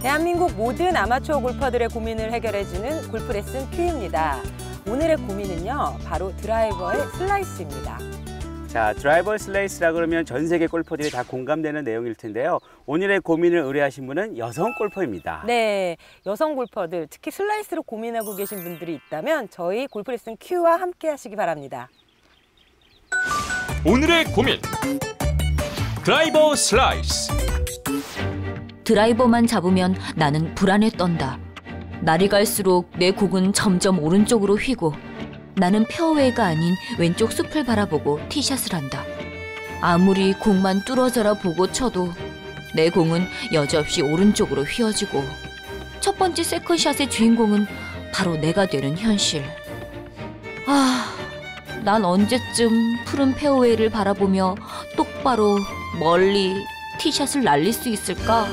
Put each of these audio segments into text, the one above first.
대한민국 모든 아마추어 골퍼들의 고민을 해결해주는 골프 레슨 큐입니다. 오늘의 고민은요, 바로 드라이버의 슬라이스입니다. 자, 드라이버 슬라이스라 그러면 전 세계 골퍼들이 다 공감되는 내용일 텐데요. 오늘의 고민을 의뢰하신 분은 여성 골퍼입니다. 네, 여성 골퍼들, 특히 슬라이스로 고민하고 계신 분들이 있다면 저희 골프 레슨 큐와 함께 하시기 바랍니다. 오늘의 고민, 드라이버 슬라이스. 드라이버만 잡으면 나는 불안에 떤다. 날이 갈수록 내 공은 점점 오른쪽으로 휘고 나는 페어웨이가 아닌 왼쪽 숲을 바라보고 티샷을 한다. 아무리 공만 뚫어져라 보고 쳐도 내 공은 여지없이 오른쪽으로 휘어지고 첫 번째 세컨샷의 주인공은 바로 내가 되는 현실. 난 언제쯤 푸른 페어웨이를 바라보며 똑바로 멀리 티샷을 날릴 수 있을까?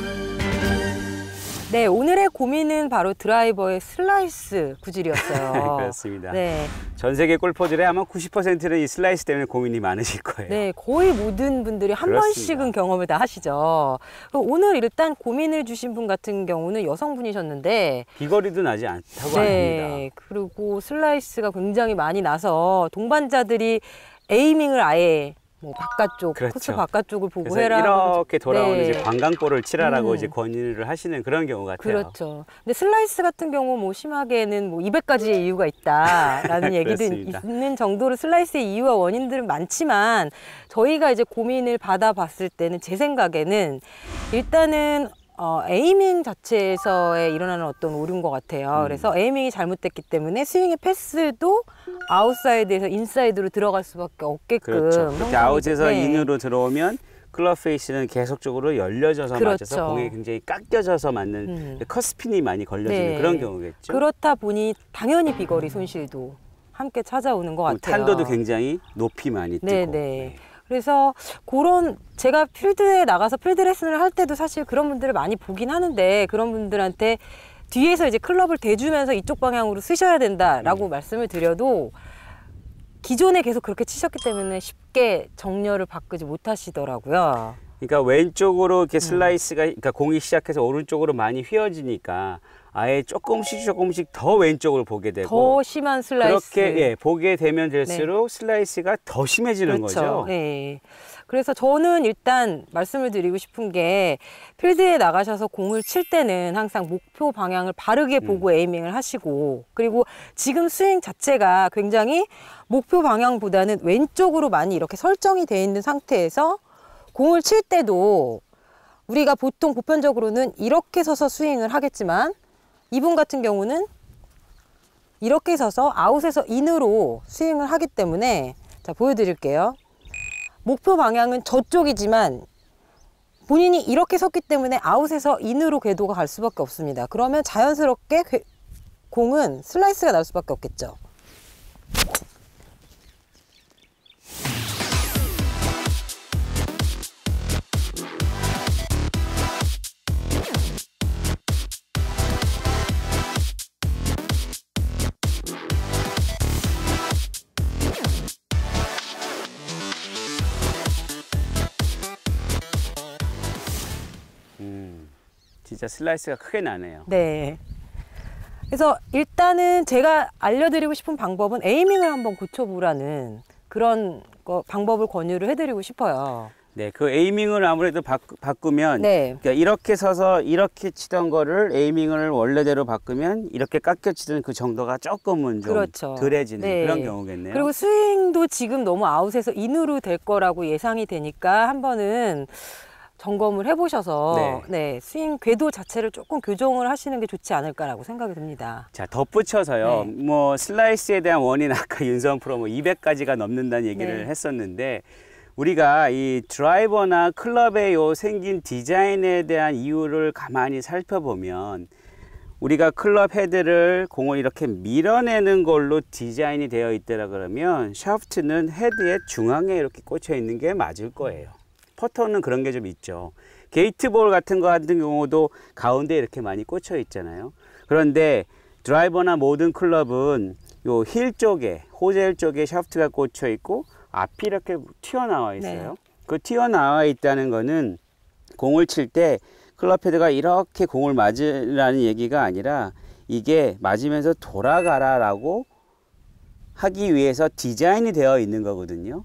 네, 오늘의 고민은 바로 드라이버의 슬라이스 구질이었어요. 그렇습니다. 네. 전 세계 골퍼들의 아마 90%는 이 슬라이스 때문에 고민이 많으실 거예요. 네, 거의 모든 분들이 한 그렇습니다. 번씩은 경험을 다 하시죠. 오늘 일단 고민을 주신 분 같은 경우는 여성분이셨는데 비거리도 나지 않다고 네, 합니다. 그리고 슬라이스가 굉장히 많이 나서 동반자들이 에이밍을 아예 뭐 바깥쪽, 그렇죠. 코스 바깥쪽을 보고 그래서 해라. 이렇게 돌아오는 네. 이제 관광볼을 치라라고 이제 권유를 하시는 그런 경우 같아요. 그렇죠. 근데 슬라이스 같은 경우 뭐 심하게는 뭐 200가지의 이유가 있다라는 얘기도 있는 정도로 슬라이스의 이유와 원인들은 많지만 저희가 이제 고민을 받아봤을 때는 제 생각에는 일단은 에이밍 자체에서의 일어나는 어떤 오류인 것 같아요. 그래서 에이밍이 잘못됐기 때문에 스윙의 패스도 아웃사이드에서 인사이드로 들어갈 수밖에 없게끔. 그렇죠. 그렇게 아웃에서 네. 인으로 들어오면 클럽 페이스는 계속적으로 열려져서 그렇죠. 맞아서 공이 굉장히 깎여져서 맞는 컷스핀이 많이 걸려지는 네. 그런 경우겠죠. 그렇다 보니 당연히 비거리 손실도 함께 찾아오는 것 같아요. 탄도도 굉장히 높이 많이 뜨고. 네네. 그래서 그런 제가 필드에 나가서 필드 레슨을 할 때도 사실 그런 분들을 많이 보긴 하는데 그런 분들한테 뒤에서 이제 클럽을 대주면서 이쪽 방향으로 쓰셔야 된다라고 말씀을 드려도 기존에 계속 그렇게 치셨기 때문에 쉽게 정렬을 바꾸지 못하시더라고요. 그러니까 왼쪽으로 이렇게 슬라이스가 그러니까 공이 시작해서 오른쪽으로 많이 휘어지니까 아예 조금씩 더 왼쪽을 보게 되고 더 심한 슬라이스. 그렇게 보게 되면 될수록 슬라이스가 더 심해지는 그렇죠. 거죠. 네. 그래서 저는 일단 말씀을 드리고 싶은 게 필드에 나가셔서 공을 칠 때는 항상 목표 방향을 바르게 보고 에이밍을 하시고 그리고 지금 스윙 자체가 굉장히 목표 방향보다는 왼쪽으로 많이 이렇게 설정이 되어 있는 상태에서 공을 칠 때도 우리가 보통 보편적으로는 이렇게 서서 스윙을 하겠지만 이분 같은 경우는 이렇게 서서 아웃에서 인으로 스윙을 하기 때문에 자 보여드릴게요. 목표 방향은 저쪽이지만 본인이 이렇게 섰기 때문에 아웃에서 인으로 궤도가 갈 수밖에 없습니다. 그러면 자연스럽게 공은 슬라이스가 날 수밖에 없겠죠. 진짜 슬라이스가 크게 나네요. 네. 그래서 일단은 제가 알려드리고 싶은 방법은 에이밍을 한번 고쳐보라는 그런 방법을 권유를 해드리고 싶어요. 네, 그 에이밍을 아무래도 바꾸면 네. 그러니까 이렇게 서서 이렇게 치던 거를 에이밍을 원래대로 바꾸면 이렇게 깎여 치던 그 정도가 조금은 좀 그렇죠. 덜해지는 네. 그런 경우겠네요. 그리고 스윙도 지금 너무 아웃에서 인으로 될 거라고 예상이 되니까 한 번은 점검을 해보셔서 네, 스윙 궤도 자체를 조금 교정을 하시는 게 좋지 않을까라고 생각이 듭니다. 자, 덧붙여서요. 네. 뭐 슬라이스에 대한 원인 아까 윤서원 프로 뭐 200가지가 넘는다는 얘기를 네. 했었는데 우리가 이 드라이버나 클럽의 요 생긴 디자인에 대한 이유를 가만히 살펴보면 우리가 클럽 헤드를 공을 이렇게 밀어내는 걸로 디자인이 되어 있더라 그러면 샤프트는 헤드의 중앙에 이렇게 꽂혀 있는 게 맞을 거예요. 퍼터는 그런 게 좀 있죠. 게이트볼 같은 거 같은 경우도 가운데 이렇게 많이 꽂혀 있잖아요. 그런데 드라이버나 모든 클럽은 요 힐 쪽에, 호젤 쪽에 샤프트가 꽂혀 있고 앞이 이렇게 튀어나와 있어요. 네. 그 튀어나와 있다는 거는 공을 칠 때 클럽 헤드가 이렇게 공을 맞으라는 얘기가 아니라 이게 맞으면서 돌아가라라고 하기 위해서 디자인이 되어 있는 거거든요.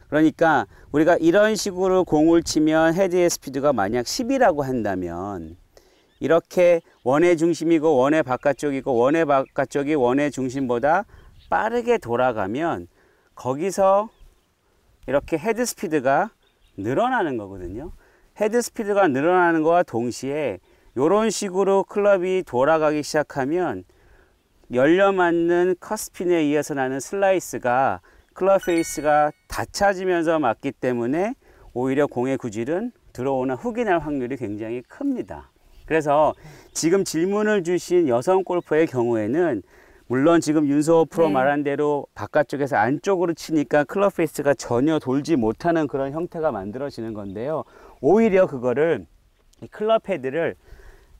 그러니까 우리가 이런 식으로 공을 치면 헤드의 스피드가 만약 10이라고 한다면 이렇게 원의 중심이고 원의 바깥쪽이고 원의 바깥쪽이 원의 중심보다 빠르게 돌아가면 거기서 이렇게 헤드 스피드가 늘어나는 거거든요. 헤드 스피드가 늘어나는 것과 동시에 이런 식으로 클럽이 돌아가기 시작하면 열려 맞는 컷스핀에 의해서 나는 슬라이스가 클럽 페이스가 닫혀지면서 맞기 때문에 오히려 공의 구질은 들어오나 훅이 날 확률이 굉장히 큽니다. 그래서 지금 질문을 주신 여성 골퍼의 경우에는 물론 지금 윤서호 프로 네. 말한 대로 바깥쪽에서 안쪽으로 치니까 클럽 페이스가 전혀 돌지 못하는 그런 형태가 만들어지는 건데요. 오히려 그거를 이 클럽 헤드를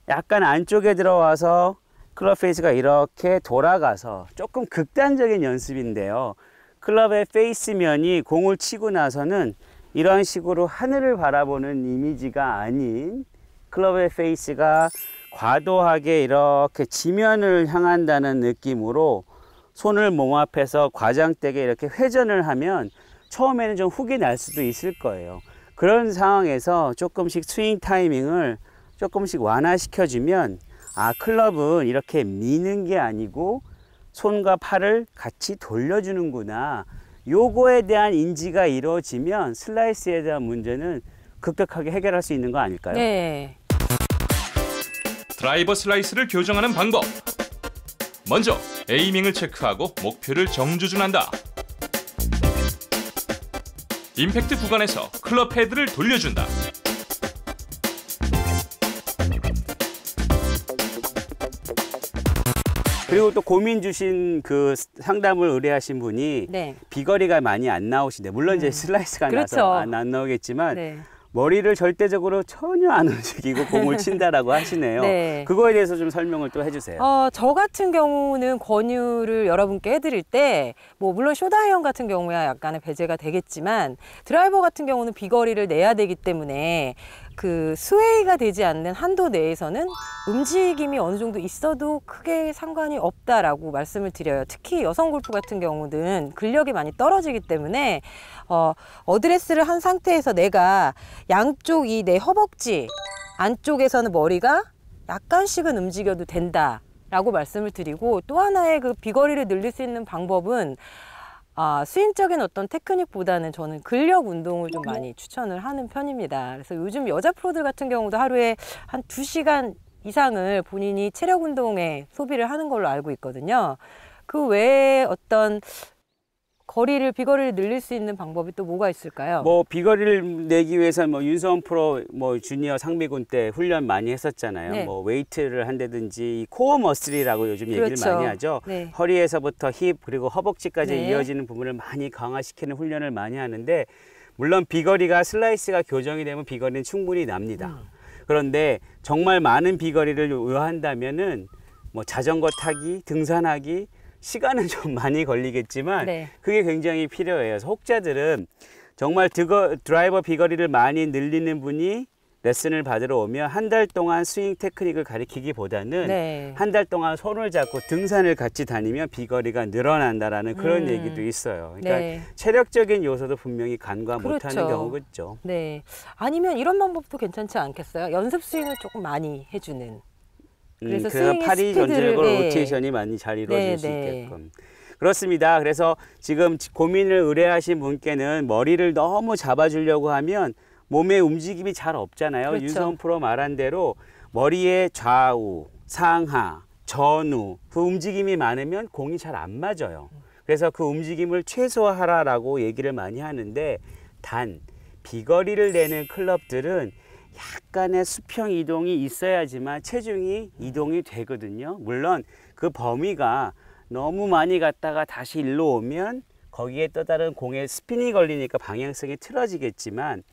약간 안쪽에 들어와서 클럽 페이스가 이렇게 돌아가서 조금 극단적인 연습인데요. 클럽의 페이스면이 공을 치고 나서는 이런 식으로 하늘을 바라보는 이미지가 아닌 클럽의 페이스가 과도하게 이렇게 지면을 향한다는 느낌으로 손을 몸 앞에서 과장되게 이렇게 회전을 하면 처음에는 좀 훅이 날 수도 있을 거예요. 그런 상황에서 조금씩 스윙 타이밍을 조금씩 완화시켜주면 아, 클럽은 이렇게 미는 게 아니고 손과 팔을 같이 돌려주는구나. 요거에 대한 인지가 이루어지면 슬라이스에 대한 문제는 급격하게 해결할 수 있는 거 아닐까요? 네. 드라이버 슬라이스를 교정하는 방법. 먼저 에이밍을 체크하고 목표를 정조준한다. 임팩트 구간에서 클럽 헤드를 돌려준다. 그리고 또 고민 주신 그 상담을 의뢰하신 분이 네. 비거리가 많이 안 나오신데 물론 이제 슬라이스가 그렇죠. 나서 안 나오겠지만 네. 머리를 절대적으로 전혀 안 움직이고 공을 친다라고 하시네요. 네. 그거에 대해서 좀 설명을 또 해주세요. 저 같은 경우는 권유를 여러분께 해드릴 때, 뭐, 물론 쇼다이언 같은 경우야 약간의 배제가 되겠지만, 드라이버 같은 경우는 비거리를 내야 되기 때문에, 그 스웨이가 되지 않는 한도 내에서는 움직임이 어느 정도 있어도 크게 상관이 없다라고 말씀을 드려요. 특히 여성 골프 같은 경우는 근력이 많이 떨어지기 때문에 어드레스를 한 상태에서 내가 양쪽 이 내 허벅지 안쪽에서는 머리가 약간씩은 움직여도 된다라고 말씀을 드리고, 또 하나의 그 비거리를 늘릴 수 있는 방법은 스윙적인 어떤 테크닉보다는 저는 근력 운동을 좀 많이 추천을 하는 편입니다. 그래서 요즘 여자 프로들 같은 경우도 하루에 한 2시간 이상을 본인이 체력 운동에 소비를 하는 걸로 알고 있거든요. 그 외에 어떤 비거리를 늘릴 수 있는 방법이 또 뭐가 있을까요? 뭐 비거리를 내기 위해서 뭐 윤서원 프로 뭐 주니어 상비군 때 훈련 많이 했었잖아요. 네. 뭐 웨이트를 한다든지 코어 머슬이라고 요즘 얘기를 그렇죠. 많이 하죠. 네. 허리에서부터 힙 그리고 허벅지까지 네. 이어지는 부분을 많이 강화시키는 훈련을 많이 하는데 물론 비거리가 슬라이스가 교정이 되면 비거리는 충분히 납니다. 그런데 정말 많은 비거리를 요한다면은 뭐 자전거 타기, 등산하기 시간은 좀 많이 걸리겠지만 네. 그게 굉장히 필요해요. 그래서 혹자들은 정말 드라이버 비거리를 많이 늘리는 분이 레슨을 받으러 오면 한 달 동안 스윙 테크닉을 가르치기보다는 네. 한 달 동안 손을 잡고 등산을 같이 다니면 비거리가 늘어난다라는 그런 얘기도 있어요. 그러니까 네. 체력적인 요소도 분명히 간과 그렇죠. 못하는 경우가 있죠. 네. 아니면 이런 방법도 괜찮지 않겠어요? 연습 스윙을 조금 많이 해주는. 그래서 스윙의 팔이 스피드를, 전체적으로 네. 로테이션이 많이 잘 이루어질 네, 수 네. 있게끔. 그렇습니다. 그래서 지금 고민을 의뢰하신 분께는 머리를 너무 잡아주려고 하면 몸의 움직임이 잘 없잖아요. 그렇죠. 윤서원 프로 말한 대로 머리의 좌우, 상하, 전후 그 움직임이 많으면 공이 잘 안 맞아요. 그래서 그 움직임을 최소화하라고 얘기를 많이 하는데 단 비거리를 내는 클럽들은 약간의 수평 이동이 있어야지만 체중이 이동이 되거든요. 물론 그 범위가 너무 많이 갔다가 다시 일로 오면 거기에 또 다른 공에 스핀이 걸리니까 방향성이 틀어지겠지만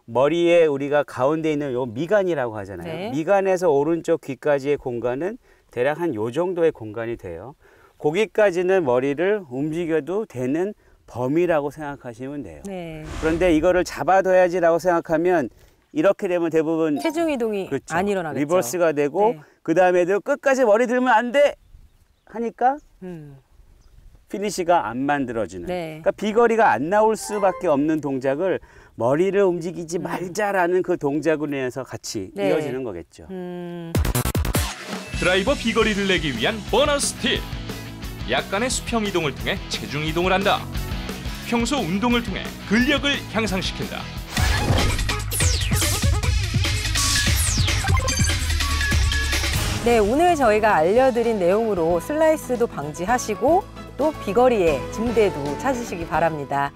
머리에 우리가 가운데 있는 요 미간이라고 하잖아요. 네. 미간에서 오른쪽 귀까지의 공간은 대략 한 요 정도의 공간이 돼요. 거기까지는 머리를 움직여도 되는 범위라고 생각하시면 돼요. 네. 그런데 이거를 잡아둬야지라고 생각하면 이렇게 되면 대부분 체중 이동이 그렇죠. 안 일어나겠죠. 리버스가 되고 네. 그 다음에도 끝까지 머리 들면 안 돼 하니까 음. 피니시가 안 만들어지는. 네. 그러니까 비거리가 안 나올 수밖에 없는 동작을 머리를 움직이지 말자라는 그 동작으로 인해서 같이 네. 이어지는 거겠죠. 드라이버 비거리를 내기 위한 보너스 팁. 약간의 수평 이동을 통해 체중 이동을 한다. 평소 운동을 통해 근력을 향상시킨다. 네, 오늘 저희가 알려드린 내용으로 슬라이스도 방지하시고 또 비거리의 증대도 찾으시기 바랍니다.